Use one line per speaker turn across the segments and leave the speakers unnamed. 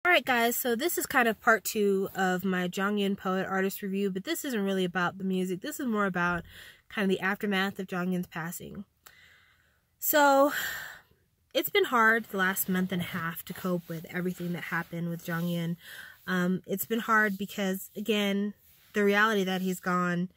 Alright guys, so this is kind of part 2 of my Jonghyun poet artist review, but this isn't really about the music. This is more about kind of the aftermath of Jonghyun's passing. So, it's been hard the last month and a half to cope with everything that happened with Jonghyun. It's been hard because, again, the reality that he's gone,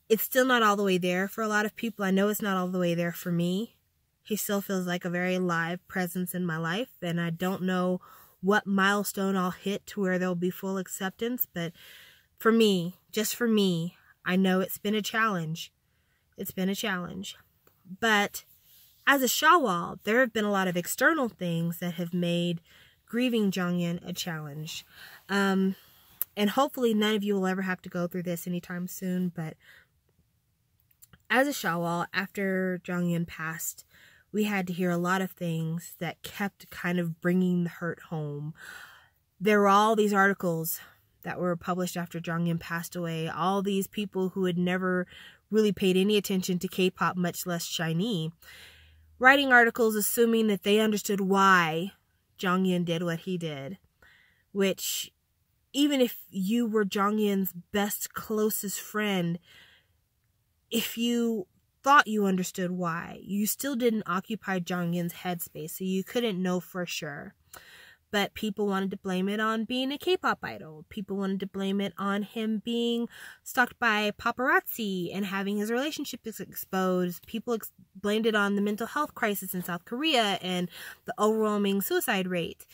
it's still not all the way there for a lot of people. I know it's not all the way there for me. He still feels like a very live presence in my life, and I don't know what milestone I'll hit to where there'll be full acceptance, but for me, just for me, I know it's been a challenge. It's been a challenge. But as a Shawwal, there have been a lot of external things that have made grieving Jonghyun a challenge. And hopefully none of you will ever have to go through this anytime soon, but as a Shawwal, after Jonghyun passed, we had to hear a lot of things that kept kind of bringing the hurt home. There were all these articles that were published after Jonghyun passed away. All these people who had never really paid any attention to K-pop, much less SHINee, writing articles assuming that they understood why Jonghyun did what he did. Which, even if you were Jonghyun's best, closest friend, if you thought you understood why, you still didn't occupy Jonghyun's headspace, so you couldn't know for sure. But people wanted to blame it on being a K-pop idol. People wanted to blame it on him being stalked by paparazzi and having his relationship exposed. People blamed it on the mental health crisis in South Korea and the overwhelming suicide rate.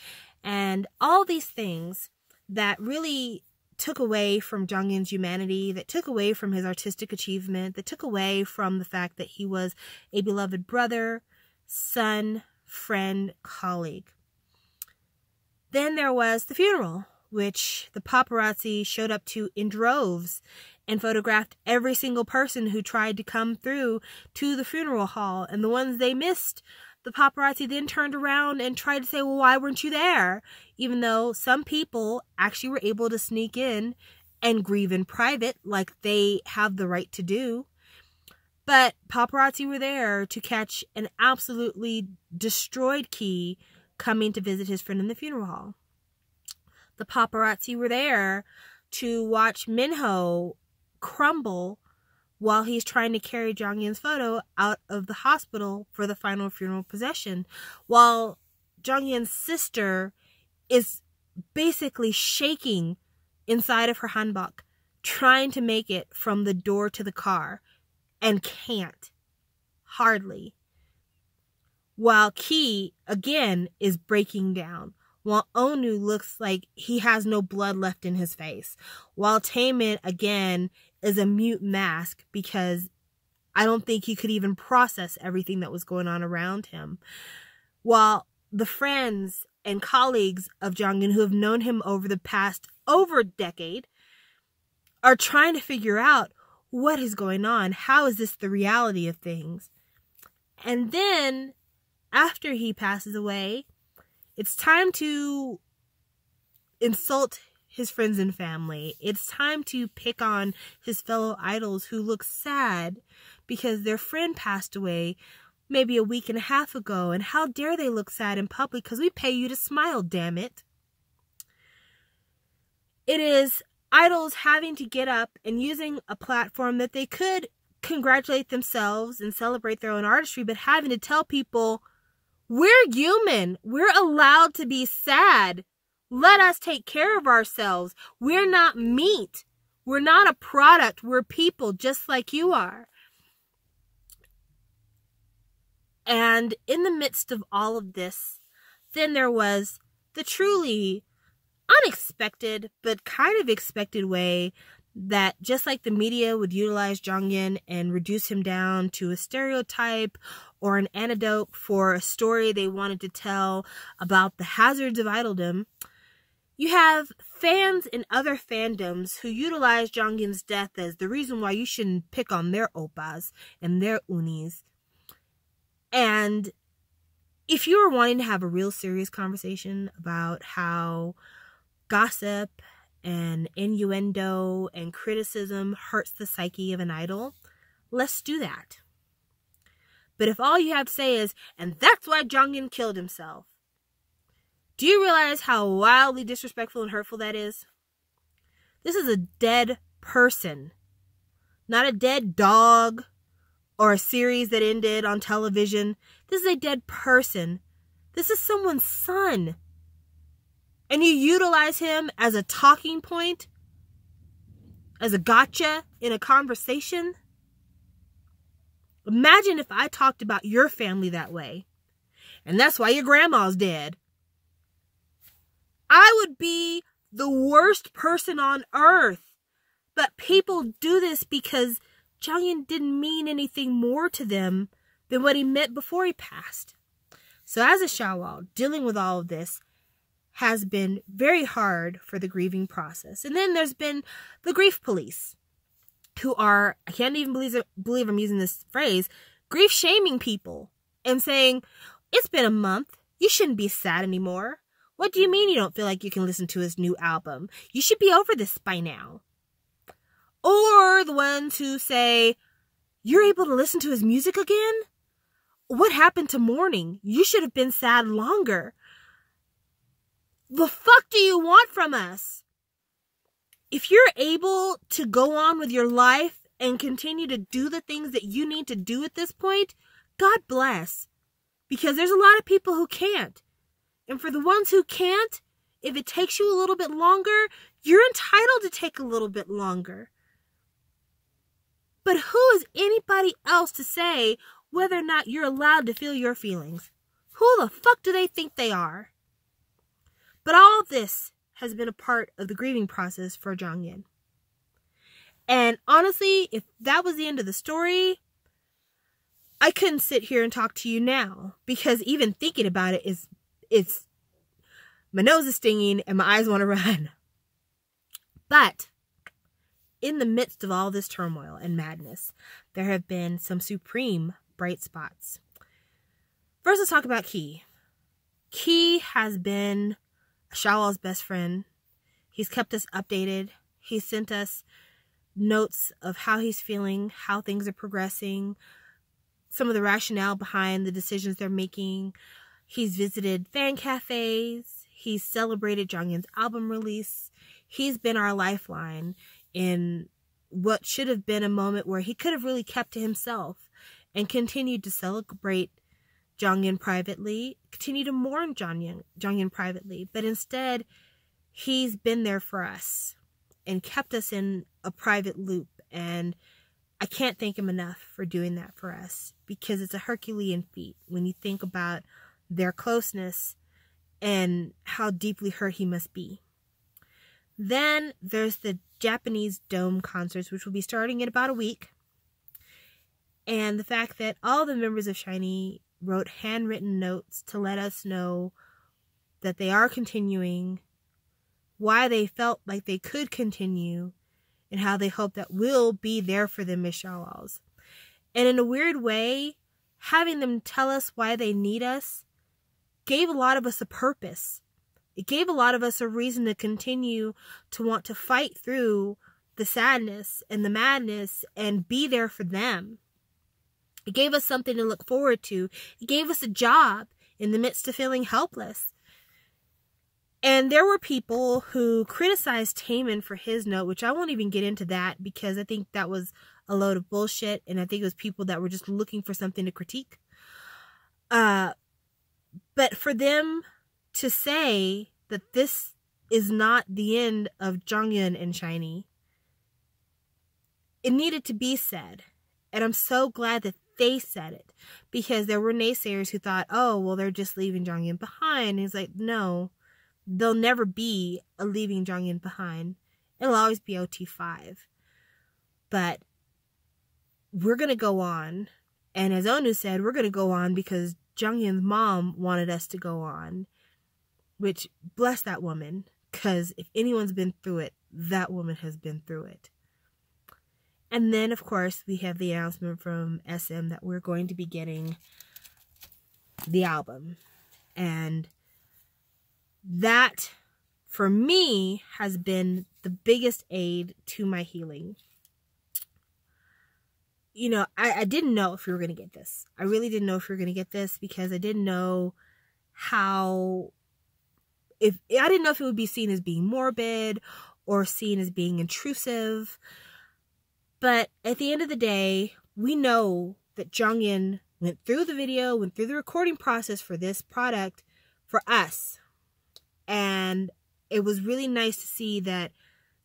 And all these things that really took away from Jonghyun's humanity, that took away from his artistic achievement, that took away from the fact that he was a beloved brother, son, friend, colleague. Then there was the funeral, which the paparazzi showed up to in droves and photographed every single person who tried to come through to the funeral hall. And the ones they missed, the paparazzi then turned around and tried to say, well, why weren't you there? Even though some people actually were able to sneak in and grieve in private, like they have the right to do. But paparazzi were there to catch an absolutely destroyed Key coming to visit his friend in the funeral hall. The paparazzi were there to watch Minho crumble while he's trying to carry Jonghyun's photo out of the hospital for the final funeral procession, while Jonghyun's sister is basically shaking inside of her hanbok, trying to make it from the door to the car, and can't. Hardly. While Key, again, is breaking down. While Onu looks like he has no blood left in his face. While Taemin, again, is a mute mask because I don't think he could even process everything that was going on around him. While the friends and colleagues of Jonghyun who have known him over the past over a decade are trying to figure out what is going on. How is this the reality of things? And then, after he passes away, it's time to insult his friends and family. It's time to pick on his fellow idols who look sad because their friend passed away maybe a week and a half ago. And how dare they look sad in public because we pay you to smile, damn it. It is idols having to get up and using a platform that they could congratulate themselves and celebrate their own artistry, but having to tell people, we're human. We're allowed to be sad. Let us take care of ourselves. We're not meat. We're not a product. We're people just like you are. And in the midst of all of this, then there was the truly unexpected but kind of expected way that just like the media would utilize Jonghyun and reduce him down to a stereotype or an anecdote for a story they wanted to tell about the hazards of idoldom, you have fans in other fandoms who utilize Jonghyun's death as the reason why you shouldn't pick on their oppas and their unis. And if you were wanting to have a real serious conversation about how gossip and innuendo and criticism hurts the psyche of an idol, let's do that. But if all you have to say is, and that's why Jonghyun killed himself, Do you realize how wildly disrespectful and hurtful that is? This is a dead person. Not a dead dog or a series that ended on television. This is a dead person. This is someone's son. And you utilize him as a talking point, as a gotcha in a conversation. Imagine if I talked about your family that way. And that's why your grandma's dead. I would be the worst person on earth. But people do this because Jonghyun didn't mean anything more to them than what he meant before he passed. So as a Shawwal, dealing with all of this has been very hard for the grieving process. And then there's been the grief police, who are, I can't even believe I'm using this phrase, grief shaming people and saying, it's been a month. You shouldn't be sad anymore. What do you mean you don't feel like you can listen to his new album? You should be over this by now. Or the ones who say, you're able to listen to his music again? What happened to mourning? You should have been sad longer. The fuck do you want from us? If you're able to go on with your life and continue to do the things that you need to do at this point, God bless. Because there's a lot of people who can't. And for the ones who can't, if it takes you a little bit longer, you're entitled to take a little bit longer. But who is anybody else to say whether or not you're allowed to feel your feelings? Who the fuck do they think they are? But all of this has been a part of the grieving process for Jonghyun. And honestly, if that was the end of the story, I couldn't sit here and talk to you now. Because even thinking about it it's my nose is stinging and my eyes want to run. But in the midst of all this turmoil and madness, there have been some supreme bright spots. First, let's talk about Key. Key has been Shawwal's best friend. He's kept us updated. He sent us notes of how he's feeling, how things are progressing, some of the rationale behind the decisions they're making. He's visited fan cafes. He's celebrated Jonghyun's album release. He's been our lifeline in what should have been a moment where he could have really kept to himself and continued to celebrate Jonghyun privately, continue to mourn Jonghyun privately. But instead, he's been there for us and kept us in a private loop. And I can't thank him enough for doing that for us, because it's a Herculean feat when you think about their closeness and how deeply hurt he must be. Then there's the Japanese Dome concerts, which will be starting in about a week. And the fact that all the members of SHINee wrote handwritten notes to let us know that they are continuing, why they felt like they could continue, and how they hope that we'll be there for them as Shawwals. And in a weird way, having them tell us why they need us gave a lot of us a purpose. It gave a lot of us a reason to continue to want to fight through the sadness and the madness and be there for them. It gave us something to look forward to. It gave us a job in the midst of feeling helpless. And there were people who criticized Taemin for his note, which I won't even get into that because I think that was a load of bullshit. And I think it was people that were just looking for something to critique. But for them to say that this is not the end of Jonghyun and SHINee, it needed to be said. And I'm so glad that they said it, because there were naysayers who thought, oh, well, they're just leaving Jonghyun behind. And he's like, no, there'll never be a leaving Jonghyun behind. It'll always be OT5. But we're going to go on. And as Onu said, we're going to go on because Jonghyun's mom wanted us to go on. Which, bless that woman, because if anyone's been through it, that woman has been through it. And then, of course, we have the announcement from SM that we're going to be getting the album. And that, for me, has been the biggest aid to my healing. You know, I didn't know if we were going to get this. I really didn't know if we were going to get this because I didn't know how if I didn't know if it would be seen as being morbid or seen as being intrusive. But at the end of the day, we know that Jonghyun went through the video, went through the recording process for this product for us. And it was really nice to see that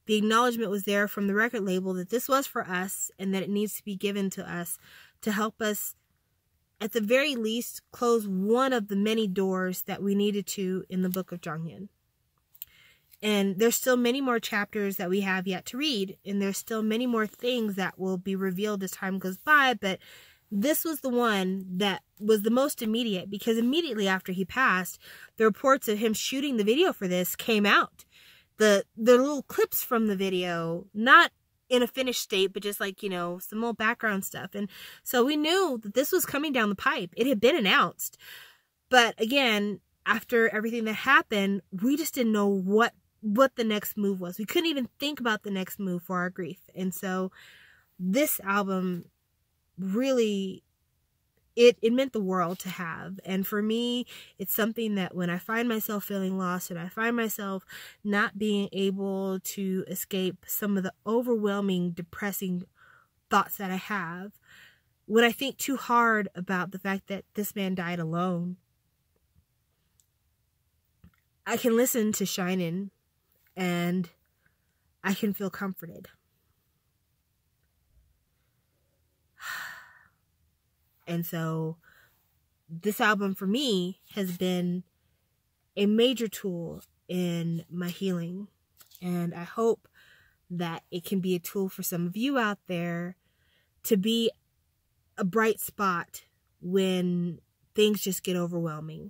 the acknowledgement was there from the record label that this was for us and that it needs to be given to us to help us, at the very least, close one of the many doors that we needed to in the book of Jonghyun. And there's still many more chapters that we have yet to read, and there's still many more things that will be revealed as time goes by, but this was the one that was the most immediate, because immediately after he passed, the reports of him shooting the video for this came out. The little clips from the video, not in a finished state, but just like, you know, some old background stuff. And so we knew that this was coming down the pipe. It had been announced. But again, after everything that happened, we just didn't know what the next move was. We couldn't even think about the next move for our grief. And so this album really, it meant the world to have. And for me, it's something that when I find myself feeling lost and I find myself not being able to escape some of the overwhelming, depressing thoughts that I have, when I think too hard about the fact that this man died alone, I can listen to Shinin' and I can feel comforted. And so this album for me has been a major tool in my healing. And I hope that it can be a tool for some of you out there to be a bright spot when things just get overwhelming.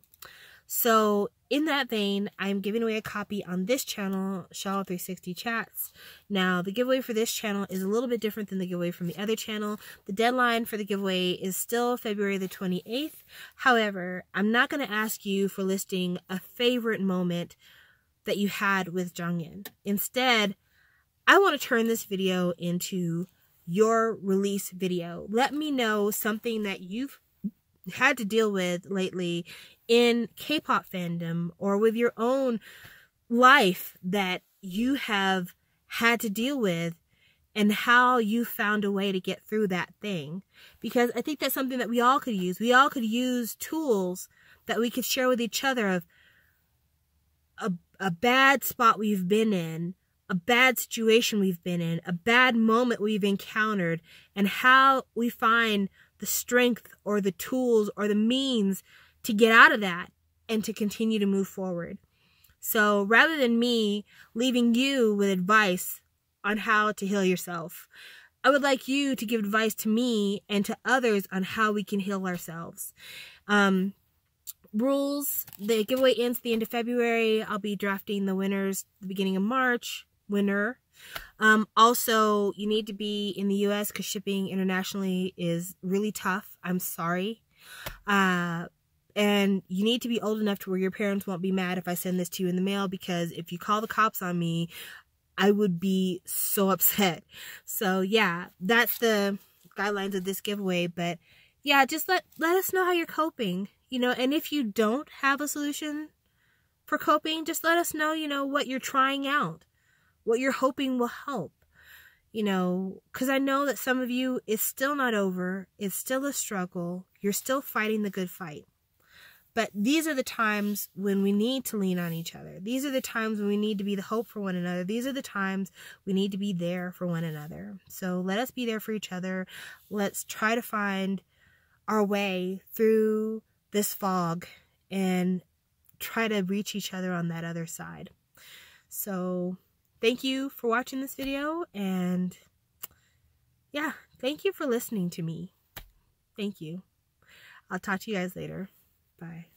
So in that vein, I'm giving away a copy on this channel, Shallow 360 Chats. Now, the giveaway for this channel is a little bit different than the giveaway from the other channel. The deadline for the giveaway is still February the 28th. However, I'm not going to ask you for listing a favorite moment that you had with Jonghyun. Instead, I want to turn this video into your release video. Let me know something that you've had to deal with lately in K-pop fandom or with your own life that you have had to deal with, and how you found a way to get through that thing. Because I think that's something that we all could use. We all could use tools that we could share with each other of a bad spot we've been in, a bad situation we've been in, a bad moment we've encountered, and how we find the strength or the tools or the means to get out of that and to continue to move forward. So rather than me leaving you with advice on how to heal yourself, I would like you to give advice to me and to others on how we can heal ourselves. Rules, the giveaway ends at the end of February. I'll be drafting the winners at the beginning of March. Also, you need to be in the US because shipping internationally is really tough. I'm sorry. And you need to be old enough to where your parents won't be mad if I send this to you in the mail, because if you call the cops on me, I would be so upset. So yeah, that's the guidelines of this giveaway. But yeah, just let us know how you're coping, you know, and if you don't have a solution for coping, just let us know, you know, what you're trying out, what you're hoping will help, you know, because I know that some of you, it's still not over. It's still a struggle. You're still fighting the good fight. But these are the times when we need to lean on each other. These are the times when we need to be the hope for one another. These are the times we need to be there for one another. So let us be there for each other. Let's try to find our way through this fog and try to reach each other on that other side. So thank you for watching this video, and yeah, thank you for listening to me. Thank you. I'll talk to you guys later. Bye.